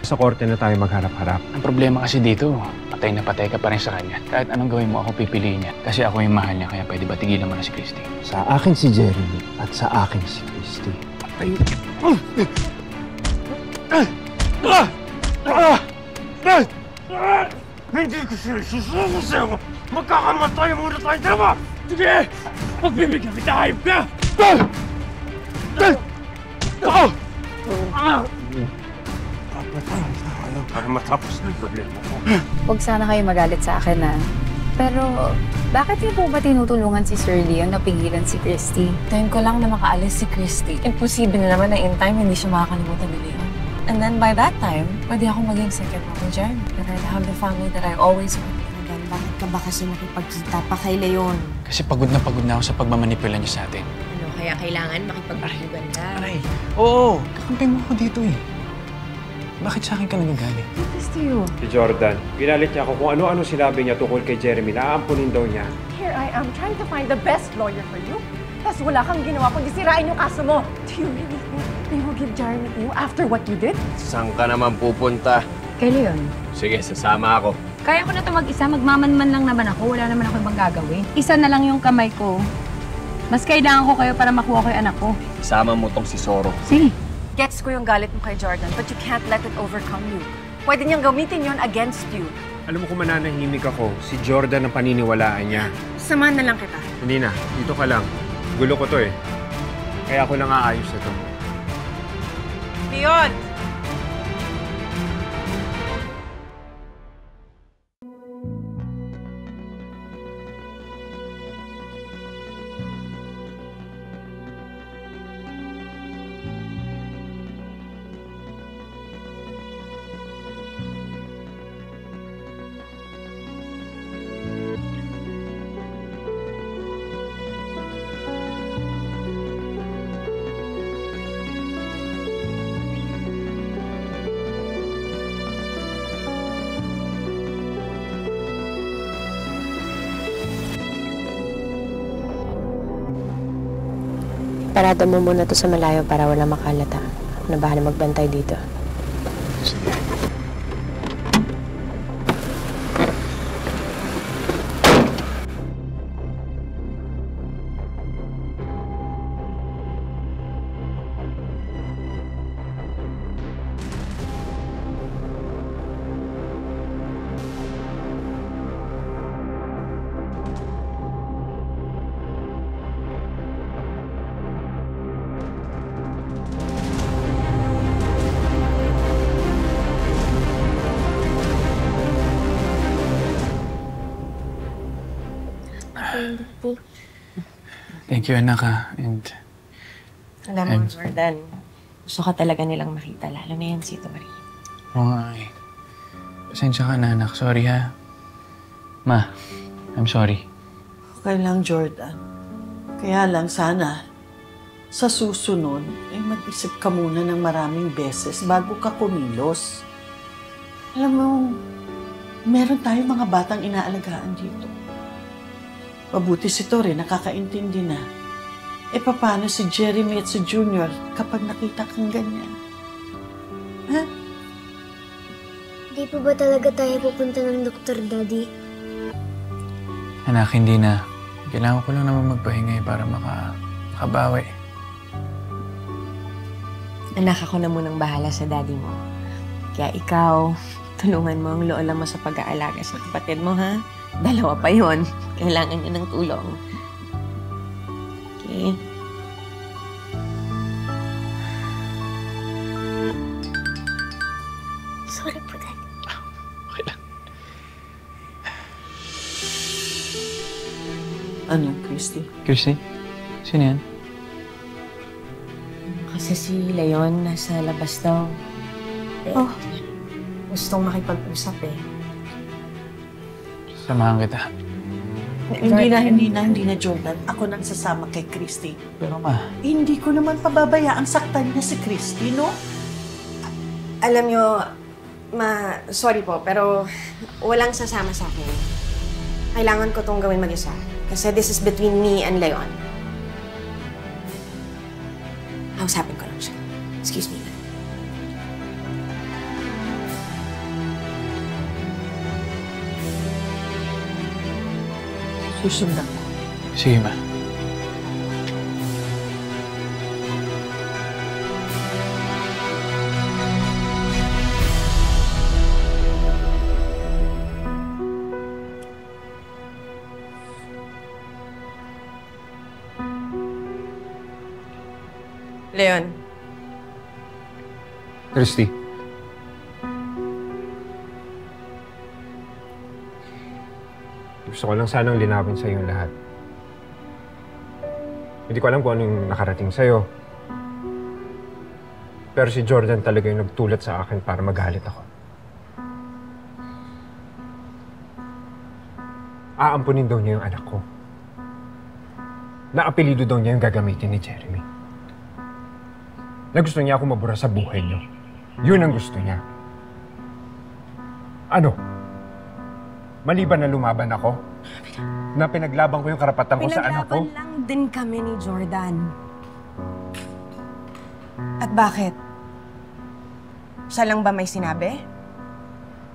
Sa korte na tayo magharap-harap. Ang problema kasi dito, patay na patay ka pa rin sa kanya. Kahit anong gawin mo, ako pipiliin niya. Kasi ako yung mahal niya, kaya pwede ba tigilan mo na si Christy? Sa akin si Jeremy at sa akin si Christy. Patay. Hindi ko sila susuko sa'yo! Magkakamatay muna tayo dalawa! Sige! Magbibigyan kita, hayop ka! Para matapos na yung problema ko. Huwag sana kayo magalit sa akin, ha? Pero, bakit niyo po ba tinutulungan si Sir Leon na pigilan si Christy? Time ko lang na makaalis si Christy. Imposible na naman na in time hindi siya makakalimutan ni Leon. And then by that time, pwede akong maging second mom Jen. And I have the family that I always wanted. Then, bakit ka ba kasi nakipagkita pa kay Leon? Kasi pagod na ako sa pagmamanipula niya sa atin. Ano, kaya kailangan makipagpakulugan ka? Aray, oo! Kakampi mo ako dito eh. Bakit sa akin ka nagagalit? Christy, you. Si Jordan, ginalit niya ako kung ano-ano sinabi niya tungkol kay Jeremy. Naampunin daw niya. Here I am trying to find the best lawyer for you. Tapos wala kang ginawa kundi sirain yung kaso mo. Do you really think they will give Jeremy to you after what you did? Saan ka naman pupunta? Kay Leon. Sige, sasama ako. Kaya ko na ito mag-isa. Magmamanman lang naman ako. Wala naman ako ibang gagawin. Isa na lang yung kamay ko. Mas kailangan ko kayo para makuha ko yung anak ko. Isama mo tong si Soro. Sige. Gets ko yung galit mo kay Jordan, but you can't let it overcome you. Pwede niyang gamitin yon against you. Alam mo kung mananahimik ako, si Jordan ang paniniwalaan niya. Samahan na lang kita. Hindi na, dito ka lang. Gulo ko to eh. Kaya ako lang aayos na to. Leon! Parada mo muna to sa malayo para wala makalata. Ako na bahala magbantay dito. Sige. Thank you, anak, ha. And Alam mo, Jordan, gusto ka talaga nilang makita, lalo na yan si Tori. oo nga eh. Pasensya ka na, anak. Sorry, ha. Ma, I'm sorry. Okay lang, Jordan. Kaya lang sana, sa susunod, ay mag-isip ka muna ng maraming beses bago ka kumilos. Alam mo, meron tayong mga batang inaalagaan dito. Mabuti si Tori, nakakaintindi na. E paano si Jeremy at si Junior kapag nakita kang ganyan? Ha? Di po ba talaga tayo pupunta ng doktor, Daddy? Anak, hindi na. Kailangan ko lang naman magpahinga para makabawi. Anak, ako na munang bahala sa daddy mo. Kaya ikaw, tulungan mo ang lola mo sa pag-aalaga sa kapatid mo, ha? Dalawa pa yon. Kailangan niya ng tulong. Okay? Sorry po, Daddy. Okay lang. Ano, Christy? Christy? Sino yan? Kasi si Leon nasa labas daw. Oh. Gustong makipag-usap eh. Samahan kita. Hindi na, Jordan. Ako nang sasama kay Christy. Pero ma, Hindi ko naman pababayaan saktan niya si Christy, no? Alam nyo, sorry po, pero walang sasama sa akin. Kailangan ko tong gawin mag-isa. Kasi this is between me and Leon. Kausapin ko lang siya. Excuse me. Susundan ko. Sige, ma. Leon, Christy. Gusto ko lang sanang linawin sa yung lahat. Hindi ko alam kung anong nakarating sa'yo. Pero si Jordan talaga yung nagtulad sa akin para magalit ako. Aampunin daw niya yung anak ko. Naapelido daw niya yung gagamitin ni Jeremy. Na gusto niya ako mabura sa buhay niyo. Yun ang gusto niya. Ano? Maliban na lumaban ako? Na pinaglaban ko yung karapatan ko sa anak ko? pinaglaban lang din kami ni Jordan. At bakit? Siya lang ba may sinabi?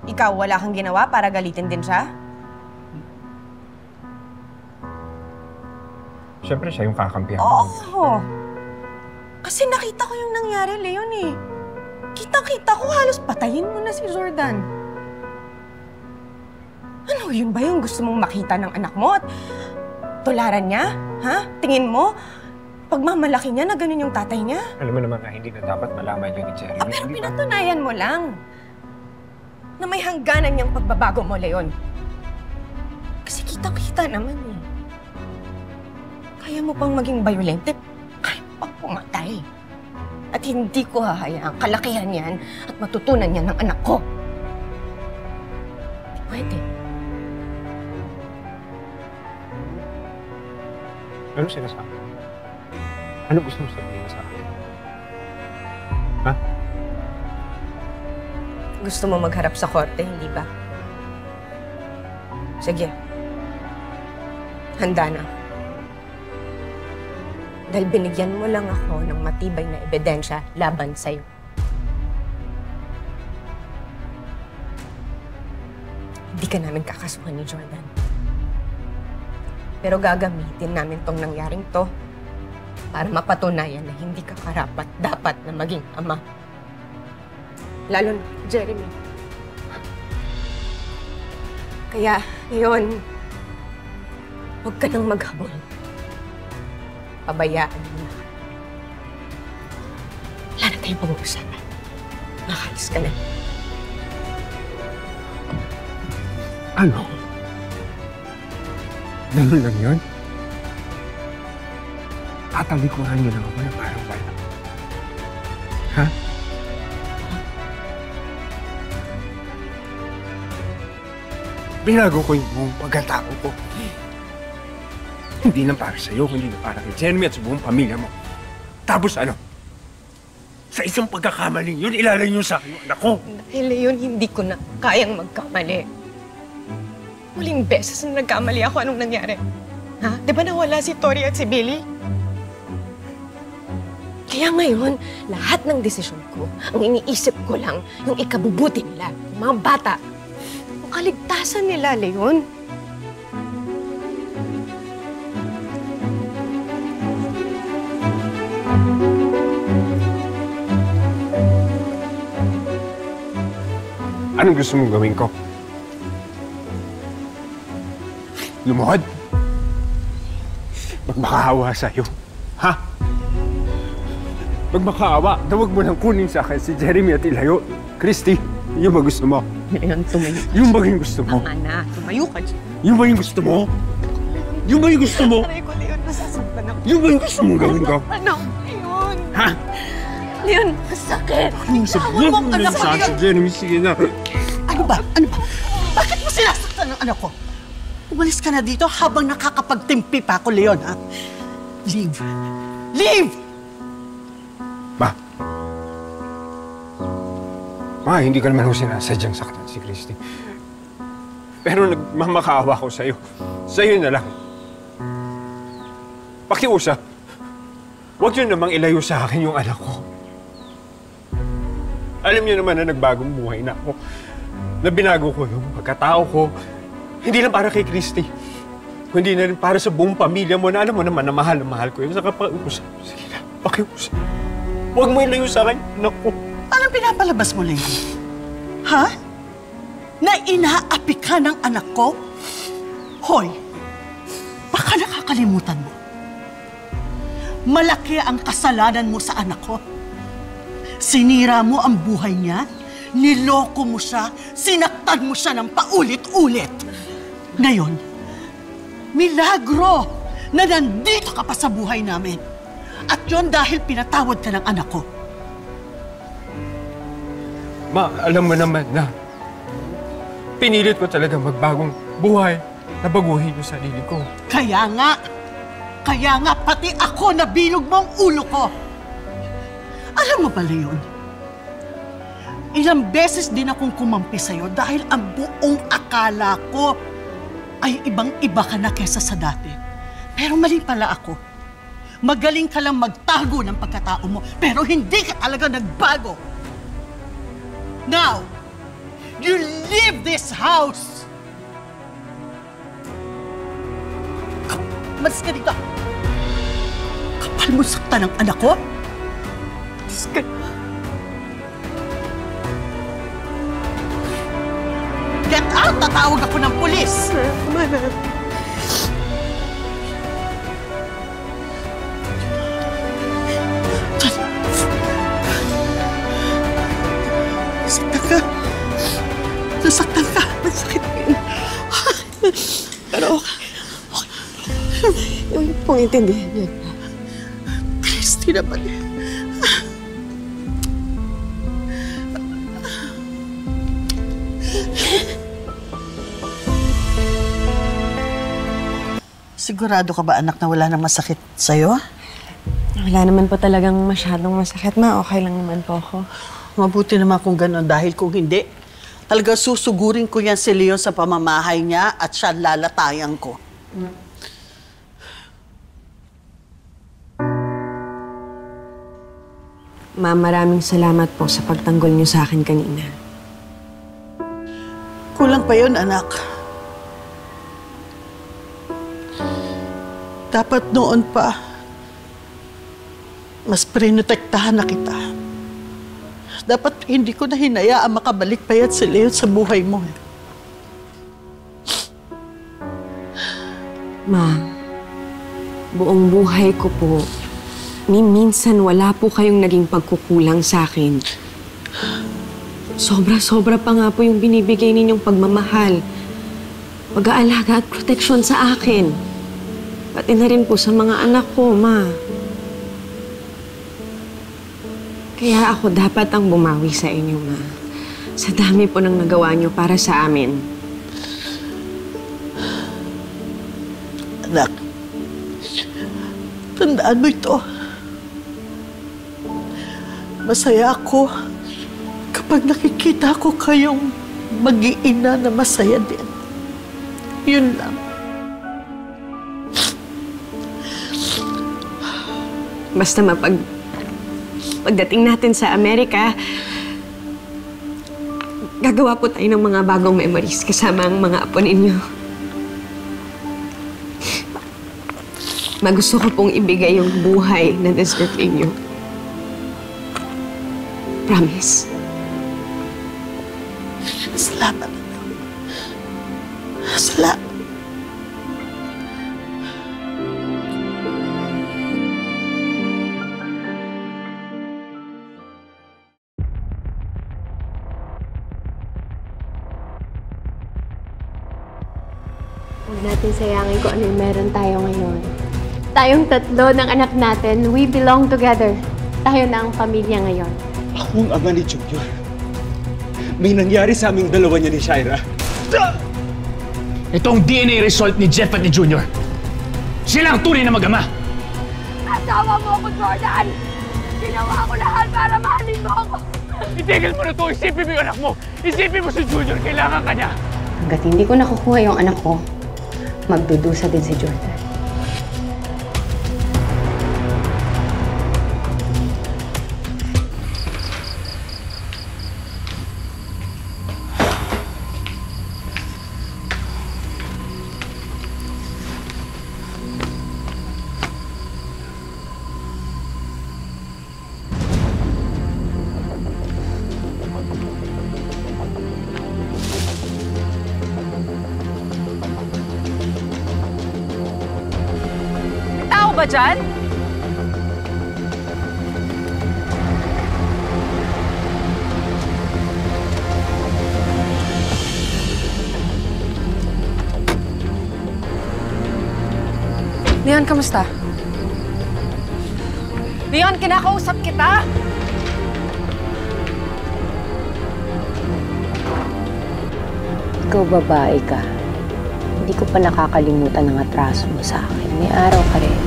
Ikaw, wala kang ginawa para galitin din siya? Siyempre siya yung kakampihan ko. Oo! Kasi nakita ko yung nangyari, Leon eh. Kitang-kita ko, halos patayin mo na si Jordan. Ano, yun ba yung gusto mong makita ng anak mo? At tularan niya? Ha? Tingin mo? Pagmamalaki niya na ganun yung tatay niya? Alam mo naman na hindi na dapat malaman yun ni Jeremy. Pero pinatunayan mo lang na may hangganan niyang pagbabago mo, Leon. Kasi kitang-kita naman eh. Kaya mo pang maging violente, kaya pang pumatay. At hindi ko hahayaang kalakihan yan at matutunan yan ng anak ko. Hindi pwede. Ano sinasabi? Ano gusto mo sabihin sa akin? Ha? Gusto mo magharap sa korte, hindi ba? Sige. Handa na. Dahil binigyan mo lang ako ng matibay na ebidensya laban sa'yo. Hindi ka namin kakasuhan ni Jordan. Pero gagamitin namin tong nangyaring to para mapatunayan na hindi ka karapat-dapat na maging ama. Lalo na Jeremy. Kaya, ngayon, huwag ka nang maghabol. Pabayaan mo na. Wala na tayong pag-uusapan. Makalis ka na. Ano? Ganun lang yun? Tatalikuran niyo lang ako na parang wala. Ha? Binago ko yung buong pagkatao ko. Hindi lang para sa'yo, hindi lang para kay Jeremy at sa buong pamilya mo. Tapos ano? Sa isang pagkakamaling yun, ilalay niyo sa akin yung anak ko. Dahil yun, hindi ko na kayang magkamali. Huling beses na nagkamali ako, anong nangyari? Ha? Di ba nawala si Tori at si Billy? Kaya ngayon, lahat ng desisyon ko, ang iniisip ko lang, yung ikabubuti nila, yung mga bata, yung kaligtasan nila, Leon. Anong gusto mong gawin ko? Lumuhod? Magmakaawa sa'yo. Ha? Magmakaawa. Tawag mo nang kunin sa akin si Jeremy at ilayo. Christy, yun ba gusto mo? Leon, tumayo. Yung ba yung gusto mo? Tama na, tumayo ka dyan. Yung ba yung gusto mo? Yung ba yung gusto mo? Aray ko, Leon, nasasaktan ako. Yung ba yung gusto mong gawin ko? Ano? Leon! Ha? Leon, masakit! Anong sabihin mo lang sa akin, Jeremy? Sige na. Ano ba? Ano ba? Bakit mo sinasaktan ng anak ko? Umalis ka na dito habang nakakapagtimpi pa ako, Leon, ha? Leave! Leave! Ma. Ma, hindi ka naman ho sinasadyang saktan si Christy. Pero nagmamakaawa ko sa'yo. Sa'yo na lang. Pakiusap. Huwag yun namang ilayo sa akin yung anak ko. Alam niyo naman na nagbagong buhay na ako. Na binago ko yung pagkatao ko. Hindi lang para kay Christy. Kundi na rin para sa buong pamilya mo na alam mo naman na mahal ko yun. Saka pakiusap. Sige na, pakiusap. Huwag mo ilayo sa akin, anak ko. Anong pinapalabas mo, Lady? Ha? Na inaapi ka ng anak ko? Hoy, baka nakakalimutan mo. Malaki ang kasalanan mo sa anak ko. Sinira mo ang buhay niya, niloko mo siya, sinaktan mo siya ng paulit-ulit. Ngayon, milagro na nandito ka pa sa buhay namin. At yon dahil pinatawad ka ng anak ko. Ma, alam mo naman na pinilit ko talaga magbagong buhay na baguhin yung sarili ko. Kaya nga pati ako nabilog mo ang ulo ko. Alam mo ba, Leon? Ilang beses din akong kumampi sa'yo dahil ang buong akala ko ay ibang-iba ka na kesa sa dati. Pero mali pala ako. Magaling ka lang magtago ng pagkatao mo, pero hindi ka talaga nagbago. Now, you leave this house! Malis ka dito! Kapal mo sakta ng anak ko? Malis ka. Get out! Tatawag ako ng pulis! Tama na. Nasaktan ka. Masakit yun. Pero okay. Yung pong intindihan niya. Christy naman. Sigurado ka ba, anak, na wala nang masakit sa'yo? Wala naman po talagang masyadong masakit, ma. Okay lang naman po ako. Mabuti naman kung gano'n dahil kung hindi, talaga susugurin ko yan si Leon sa pamamahay niya at siya lalatayan ko. Ma, maraming salamat po sa pagtanggol niyo sa akin kanina. Kulang pa yun, anak. Dapat noon pa, mas prinotektahan na kita. Dapat hindi ko na hinayaan makabalik pa yan si Leon sa buhay mo. Ma, buong buhay ko po, ni minsan wala po kayong naging pagkukulang sa akin. Sobra-sobra pa nga po yung binibigay ninyong pagmamahal, pag-aalaga at proteksyon sa akin. Pati na rin po sa mga anak ko, ma. Kaya ako dapat ang bumawi sa inyo, ma. Sa dami po ng nagawa niyo para sa amin. Anak, tandaan mo ito. Masaya ako kapag nakikita ko kayong mag-iina na masaya din. Yun lang. Basta pagdating natin sa Amerika, gagawa po tayo ng mga bagong memories kasama ang mga apo ninyo. Magusto ko pong ibigay yung buhay na deserve ninyo. Promise. Salamat. Salamat. Huwag natin sayangin kung ano yung meron tayo ngayon. Tayong tatlo ng anak natin, we belong together. Tayo na ang pamilya ngayon. Ako ang ama ni Junior. May nangyari sa aming dalawa niya ni Shaira. Ito ang DNA result ni Jeff at ni Junior. Sila ang tunay na mag-ama. Asawa mo ako, Jordan! Ginawa ko lahat para mahalin mo ako! Itigil mo na ito! Isipin mo yung anak mo! Isipin mo si Junior! Kailangan ka niya! Hanggat hindi ko nakukuha yung anak ko, magdudusa din si Jordan. ba dyan? Leon, kamusta? Leon, kinakausap kita! Ikaw babae ka. Hindi ko pa nakakalimutan ang atraso mo sa akin. May araw ka rin.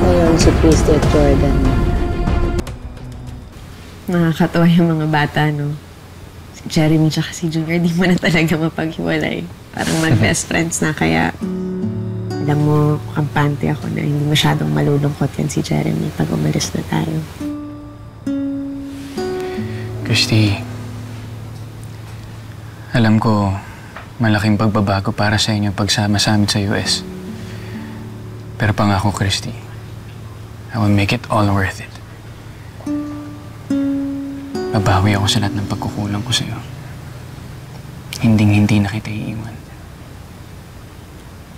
Ngayon si Christy at Jordan. Nakakatawa yung mga bata, no? Si Jeremy tsaka si Junior, di mo na talaga mapaghiwalay. Parang mag-best friends na, kaya alam mo, kampante ako na hindi masyadong malulungkot yan si Jeremy pag umalis na tayo. Christy, alam ko malaking pagbabago para sa inyo pagsama sa amin sa US. Pero pangako, Christy, I will make it all worth it. Babawi ako sa lahat ng pagkukulang ko sa'yo. Hinding-hindi na kita iiwan.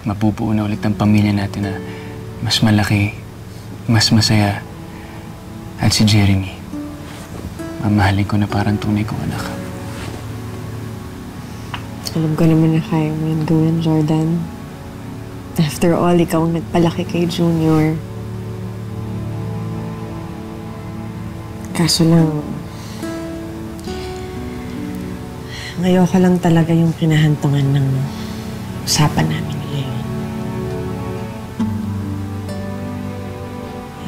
Mabubuo na ulit ang pamilya natin na mas malaki, mas masaya. At si Jeremy, mamahalin ko na parang tunay kong anak. Alam ko naman na kaya mo yung gawin, Jordan. After all, ikaw ang nagpalaki kay Junior. Kaso lang, ngayon ka lang talaga yung kinahantungan ng usapan namin ni Leon.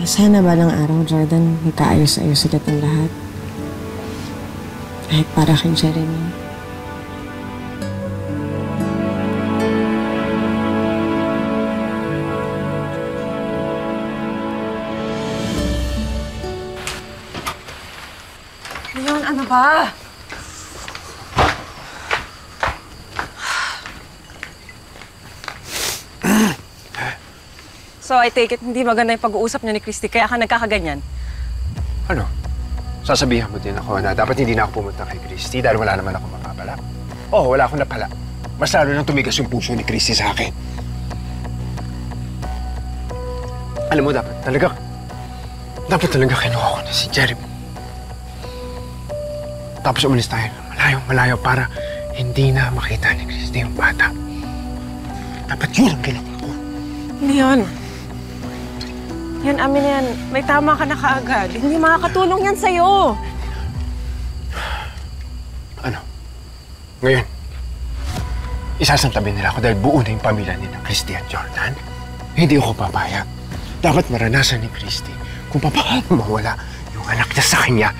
Sana ba ng araw, Jordan, magkaayos-ayos ulit ang lahat? Kahit para kay Jeremy. Leon, ano ba? So, I take it, hindi maganda yung pag-uusap niyo ni Christy, kaya ka nagkakaganyan. Ano? Sasabihan mo din ako na dapat hindi na ako pumunta kay Christy dahil wala naman ako mapapala. Oo, wala akong napala. Mas lalo nang tumigas yung puso ni Christy sa akin. Alam mo, dapat talaga kinuha ko na si Jeremy. Tapos umalis tayo malayo para hindi na makita ni Christy yung bata. Dapat yun ang ginawa ko. Leon, yan, amin yan. May tama ka na kaagad. Hindi makakatulong yan sa'yo. Ano? Ngayon, isasantabi nila ako dahil buo na yung pamilya ni Christy at Jordan. Hindi ako papayag. Dapat maranasan ni Christy kung paano mawala yung anak niya sa kanya.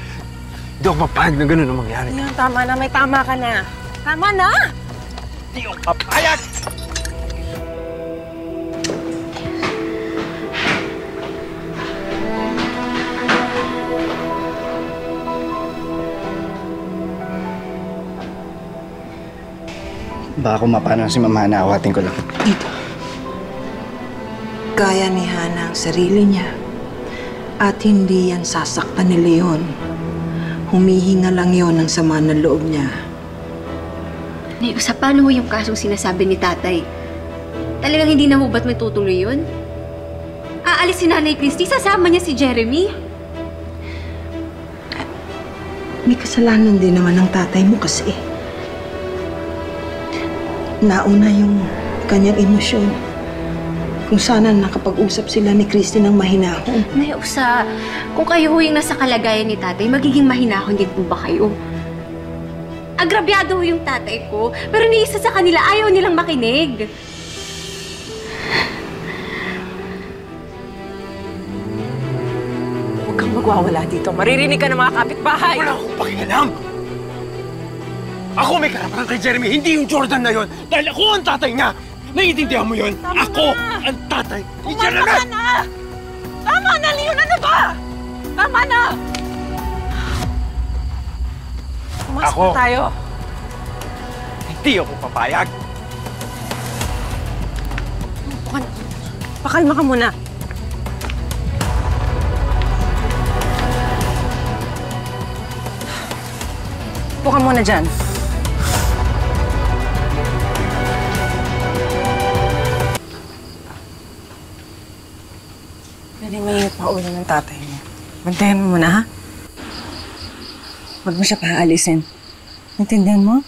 Hindi ako papayag na gano'n ang mangyari. Leon, tama na. May tama ka na. Tama na! Hindi ako papayag! Baka kung mapano si Mama Hana, awatin ko lang. Dito. Kaya ni Hana ang sarili niya. At hindi yan sasaktan ni Leon. Humihinga lang yon ng sama ng loob niya. Sa paano mo yung kasong sinasabi ni tatay? Talagang hindi na mo ba't may tutuloy yun? Aalis si Nanay Christy, sasama niya si Jeremy? May kasalanan din naman ng tatay mo kasi. Nauna yung kanyang emosyon. Kung sana nakapag-usap sila ni Christy ng mahinahon. Usa, kung kayo yung nasa kalagayan ni tatay, magiging mahinahon din po ba kayo? Agrabyado yung tatay ko, pero ni isa sa kanila ayaw nilang makinig. Huwag kang magwawala dito. Maririnig ka ng mga kapitbahay. Wala akong pakialam! Ako may karapatan kay Jeremy, hindi yung Jordan na yon. Dahil ako ang tatay niya. Naiintindihan mo yun? Tama ako na. ang tatay ni Tama Jeremy! ka na! Tama na, Leon! Ano ba? Tama na! Pumasok na tayo. Hindi ako papayag. Pakalma ka muna. Upo ka muna dyan. Pwede may paulo ng tatay mo. Bantayan mo muna, ha? Huwag mo siya paalisin. Intindihan mo?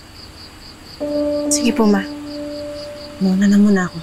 Sige po, Ma. Muna na muna ako.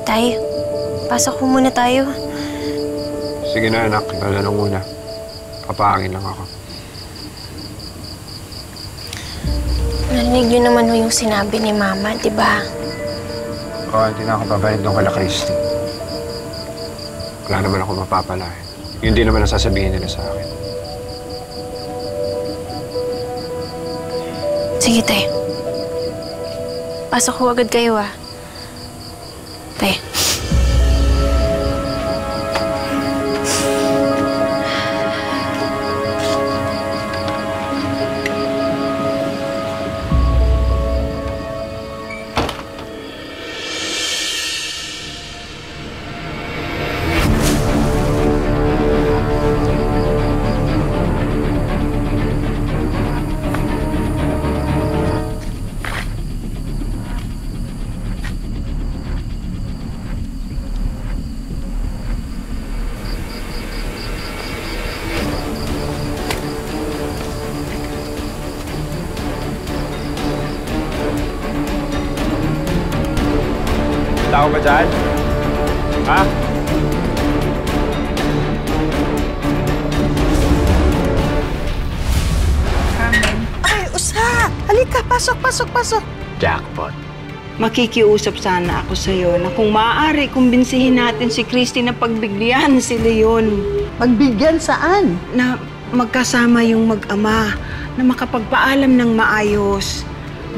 Tay, pasok po muna tayo. Sige na, anak. Lalo na muna. Papahangin lang ako. Narinig niyo naman yung sinabi ni Mama, di ba? Oo, hindi na ako babalik doon kala Christy. Wala naman ako mapapalain. Yun din naman ang sasabihin nila sa akin. Sige, Tay. Pasok ko agad kayo, ah. Tay. Tao ba dyan? Ha? Ay, Usa! Halika, pasok. Jackpot. Makikiusap sana ako sa'yo na kung maaari, kumbinsihin natin si Christy na pagbigyan si Leon. Pagbigyan saan? Na magkasama yung mag-ama, na makapagpaalam ng maayos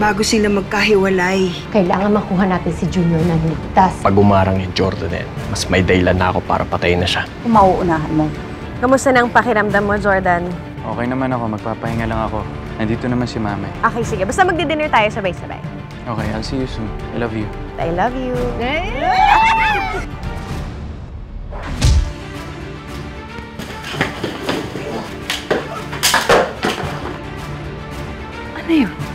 bago sila magkahiwalay. Kailangan makuha natin si Junior na ligtas. Pag umarang yung Jordan, mas may dahilan na ako para patayin na siya. Kung mauunahan mo. Kamusta nang pakiramdam mo, Jordan? Okay naman ako, magpapahinga lang ako. Nandito naman si Mama. Okay, sige. Basta magdi-dinner tayo sabay-sabay. Okay, I'll see you soon. I love you. I love you. Ano yun?